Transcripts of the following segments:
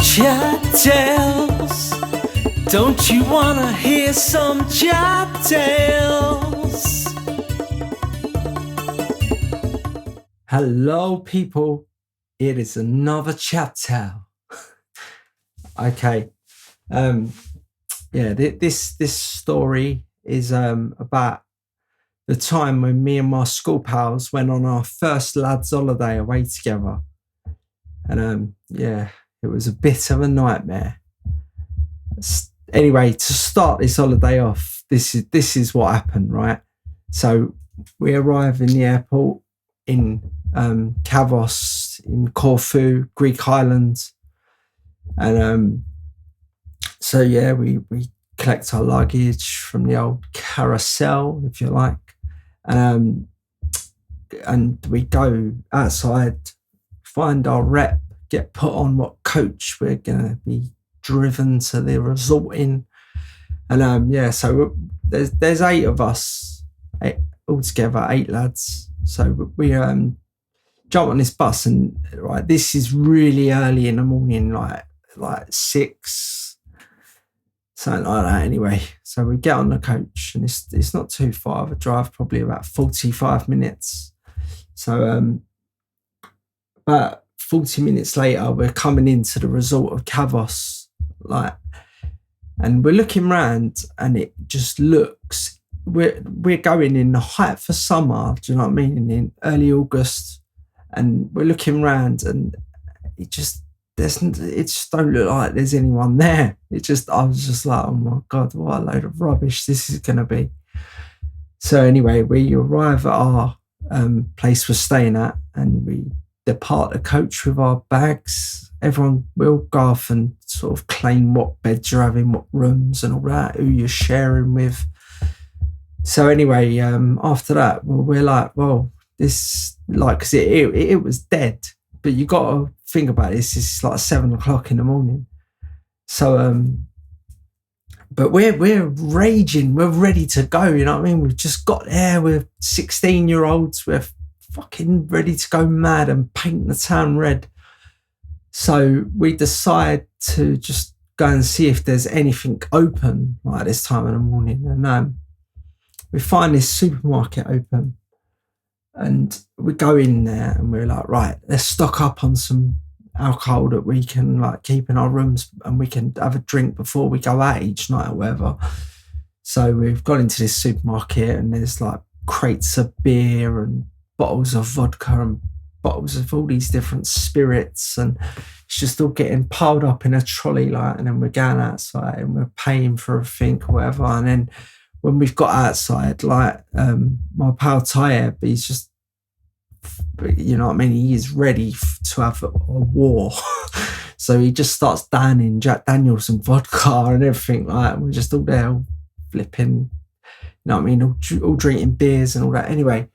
Chat tales. Don't you wanna hear some chat tales? Hello, people. It is another chat tale. Okay. This story is about the time when me and my school pals went on our first lads' holiday away together. And it was a bit of a nightmare. Anyway, to start this holiday off, this is what happened, right? So we arrive in the airport in Kavos in Corfu, Greek islands, and we collect our luggage from the old carousel, if you like, and we go outside, find our rep, get put on what coach we're gonna be driven to the resort in, and so there's 8 of us, altogether 8 lads. So we jump on this bus, and right, this is really early in the morning, like 6, something like that. Anyway, so we get on the coach, and it's not too far of a drive, probably about 45 minutes. So about 40 minutes later, we're coming into the resort of Kavos, and we're looking round, and it just looks, we're going in the height for summer, do you know what I mean, in early August, and we're looking round, and it just don't look like there's anyone there. I was just like, oh my God, what a load of rubbish this is going to be. So anyway, we arrive at our place we're staying at, and we depart the coach with our bags. Everyone will go off and sort of claim what beds you're having, what rooms and all that, who you're sharing with. So anyway, after that, we're like, well, this, because it was dead, but you got to think about this. It's like 7 o'clock in the morning. So, but we're raging. We're ready to go. You know what I mean? We've just got there. We're 16-year-olds. We're fucking ready to go mad and paint the town red. So we decide to just go and see if there's anything open like this time in the morning. And we find this supermarket open, and we go in there, and we're like, right, let's stock up on some alcohol that we can keep in our rooms, and we can have a drink before we go out each night or whatever. So we've got into this supermarket, and there's crates of beer and bottles of vodka and bottles of all these different spirits, and it's just all getting piled up in a trolley, and then we're going outside and we're paying for a thing or whatever. And then when we've got outside, my pal Taiyeb, he's just, you know what I mean, he is ready to have a war. So he just starts downing Jack Daniels and vodka and everything and we're just all there all flipping, you know what I mean, all drinking beers and all that. Anyway,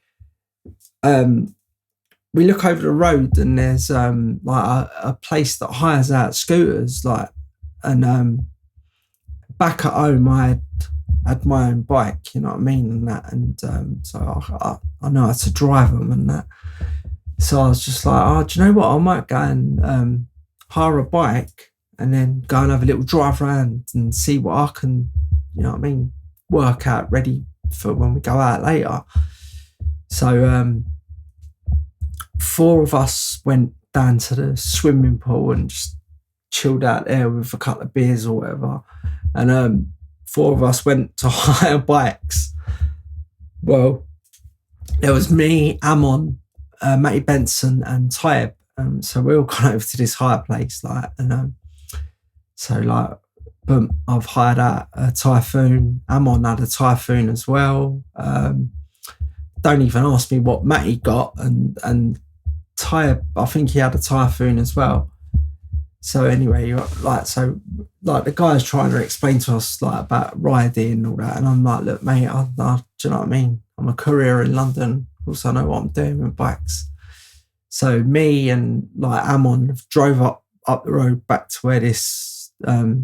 we look over the road, and there's a place that hires out scooters, and back at home I had my own bike, you know what I mean, and that, and so I know how to drive them and that. So I was just like, do you know what, I might go and hire a bike and then go and have a little drive around and see what I can, you know what I mean, work out ready for when we go out later. So 4 of us went down to the swimming pool and just chilled out there with a couple of beers or whatever. And 4 of us went to hire bikes. Well, there was me, Amon, Matty Benson and Taiyeb. So we all gone over to this hire place, boom, I've hired out a Typhoon. Amon had a Typhoon as well. Don't even ask me what Matty got, and Taiyeb, I think he had a Typhoon as well. So anyway, the guy's trying to explain to us about riding and all that, and I'm like, look, mate, do you know what I mean? I'm a courier in London. Of course, I know what I'm doing with bikes. So me and Amon drove up the road back to where this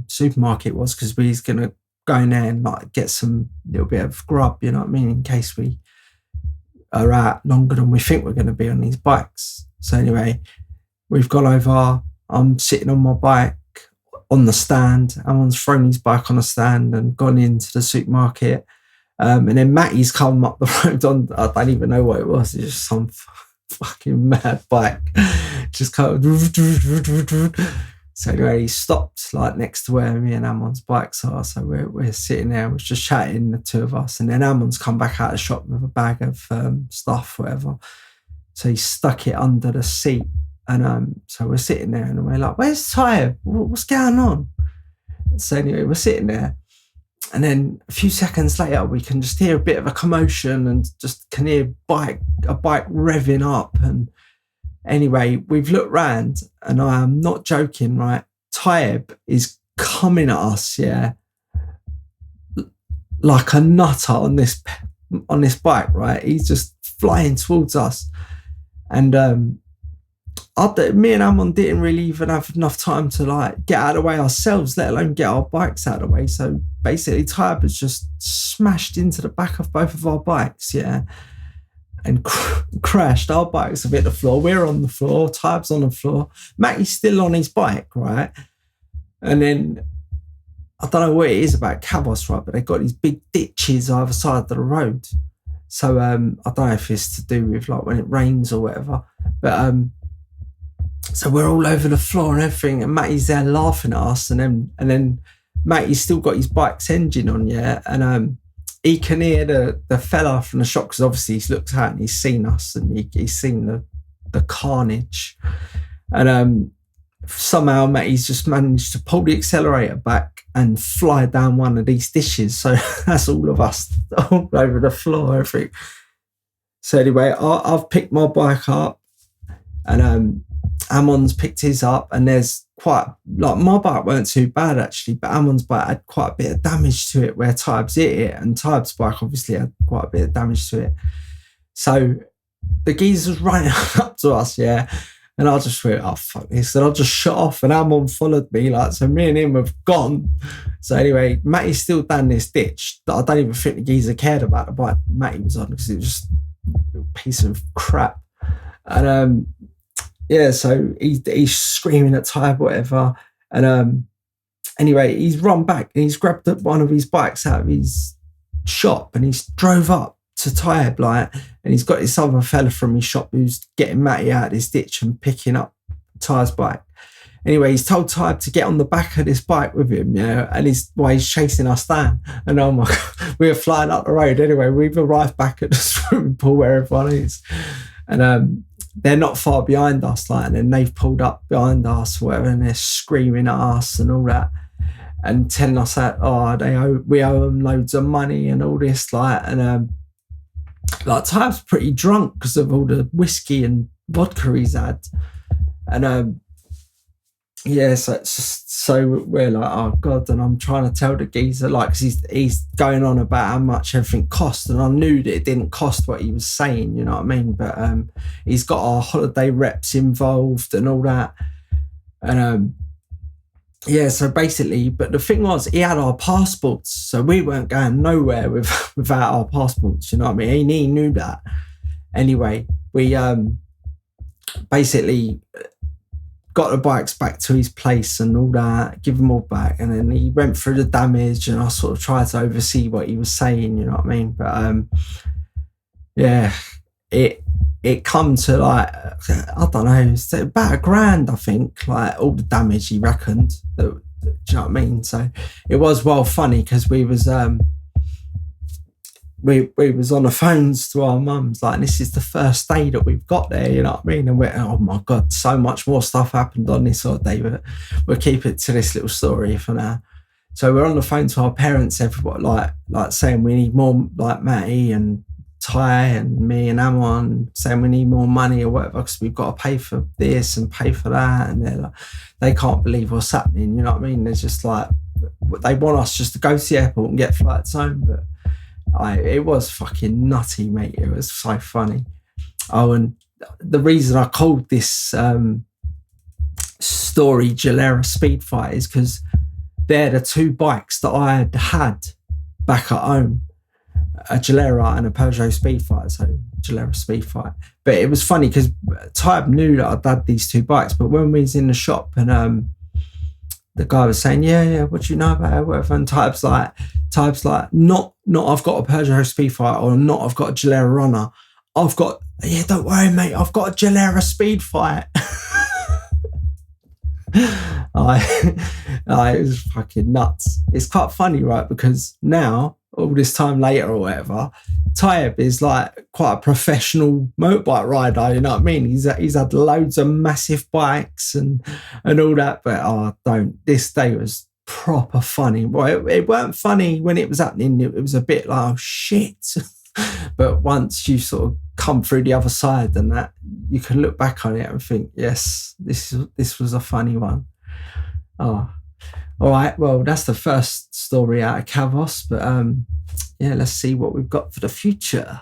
supermarket was, because we was gonna go in there and get some little bit of grub, you know what I mean, in case we are out longer than we think we're going to be on these bikes. So anyway, we've gone over. I'm sitting on my bike on the stand. Amon's thrown his bike on a stand and gone into the supermarket. And then Matty's come up the road on, I don't even know what it was. It's just some fucking mad bike. Just kind of. So anyway, he stopped like next to where me and Amon's bikes are. So we're sitting there, we're just chatting, the two of us. And then Amon's come back out of the shop with a bag of stuff, whatever. So he stuck it under the seat. And so we're sitting there and we're like, where's Taiyeb? What's going on? So anyway, we're sitting there. And then a few seconds later, we can just hear a bit of a commotion and just can hear a bike revving up. And anyway, we've looked round and I am not joking, right? Taiyeb is coming at us, yeah, like a nutter on this bike, right? He's just flying towards us. And me and Amon didn't really even have enough time to like get out of the way ourselves, let alone get our bikes out of the way. So basically Taiyeb has just smashed into the back of both of our bikes, yeah, and crashed. Our bikes have hit the floor. We're on the floor. Taiyeb's on the floor. Matty's still on his bike, right? And then I don't know what it is about Cabos, right? But they've got these big ditches either side of the road. So I don't know if it's to do with like when it rains or whatever. But so we're all over the floor and everything, and Matty's there laughing at us, and then Matty's still got his bike's engine on, yeah, and he can hear the fella from the shop because obviously he's looked out and he's seen us and he's seen the carnage, and somehow Matty's just managed to pull the accelerator back and fly down one of these dishes. So that's all of us all over the floor, everything. So anyway, I've picked my bike up, and Amon's picked his up, and there's quite, like, my bike weren't too bad actually, but Amon's bike had quite a bit of damage to it where Taiyeb's hit it, and Taiyeb's bike obviously had quite a bit of damage to it. So the geezer's running up to us, yeah, and I just went, oh fuck this, and I just shut off, and Amon followed me, like, so me and him have gone. So anyway, Matty's still down this ditch. I don't even think the geezer cared about the bike Matty was on because it was just a piece of crap. And yeah, so he's screaming at Taiyeb, whatever. And anyway, he's run back and he's grabbed one of his bikes out of his shop and he's drove up to Taiyeb, like, and he's got this other fella from his shop who's getting Matty out of this ditch and picking up Taiyeb's bike. Anyway, he's told Taiyeb to get on the back of this bike with him, yeah, and he's chasing us down. And oh my God, we were flying up the road. Anyway, we've arrived back at the swimming pool where everyone is. And they're not far behind us, like, and then they've pulled up behind us, whatever, and they're screaming at us and all that, and telling us that we owe them loads of money and all this, like, and like Taiyeb's pretty drunk because of all the whiskey and vodka he's had, and yeah, so we're like, oh God, and I'm trying to tell the geezer, like, because he's going on about how much everything cost, and I knew that it didn't cost what he was saying, you know what I mean? But he's got our holiday reps involved and all that, and yeah, so basically, but the thing was, he had our passports, so we weren't going nowhere without our passports, you know what I mean? He knew that. Anyway, we basically got the bikes back to his place and all that, give them all back, and then he went through the damage, and I sort of tried to oversee what he was saying, you know what I mean? But yeah, it come to, like, I don't know, it's about $1,000, I think, like, all the damage he reckoned. Do you know what I mean? So it was well funny because we was we was on the phones to our mums, like, this is the first day that we've got there, you know what I mean? And we're, oh my God, so much more stuff happened on this sort of day, but we'll keep it to this little story for now. So we're on the phone to our parents, everybody, like saying we need more, like Matty and Ty and me and Amon, saying we need more money or whatever because we've got to pay for this and pay for that, and they're like, they can't believe what's happening, you know what I mean? They're just like, they want us just to go to the airport and get flights home, but it was fucking nutty, mate. It was so funny. Oh, and the reason I called this story Gilera Speedfight is because they're the two bikes that I had back at home, a Gilera and a Peugeot Speedfight, so Gilera Speedfight. But it was funny because Taiyeb knew that I'd had these 2 bikes, but when we was in the shop and the guy was saying, yeah, what do you know about it, whatever, and Taiyeb's like, not I've got a Peugeot Speedfight, or not I've got a Gilera Runner. I've got, yeah, don't worry, mate, I've got a Gilera Speedfight. It was fucking nuts. It's quite funny, right? Because now, all this time later or whatever, Taiyeb is like quite a professional motorbike rider, you know what I mean? He's had loads of massive bikes and all that, but this day was proper funny. Well, it weren't funny when it was happening, it was a bit like, oh shit. But once you sort of come through the other side and that, you can look back on it and think, yes, this was a funny one. Oh, all right. Well, that's the first story out of Kavos, but yeah, let's see what we've got for the future.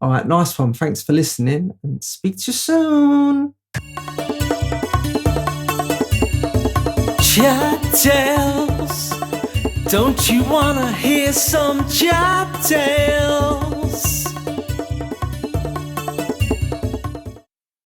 All right, nice one. Thanks for listening, and speak to you soon. Chap tales. Don't you wanna hear some chap tales?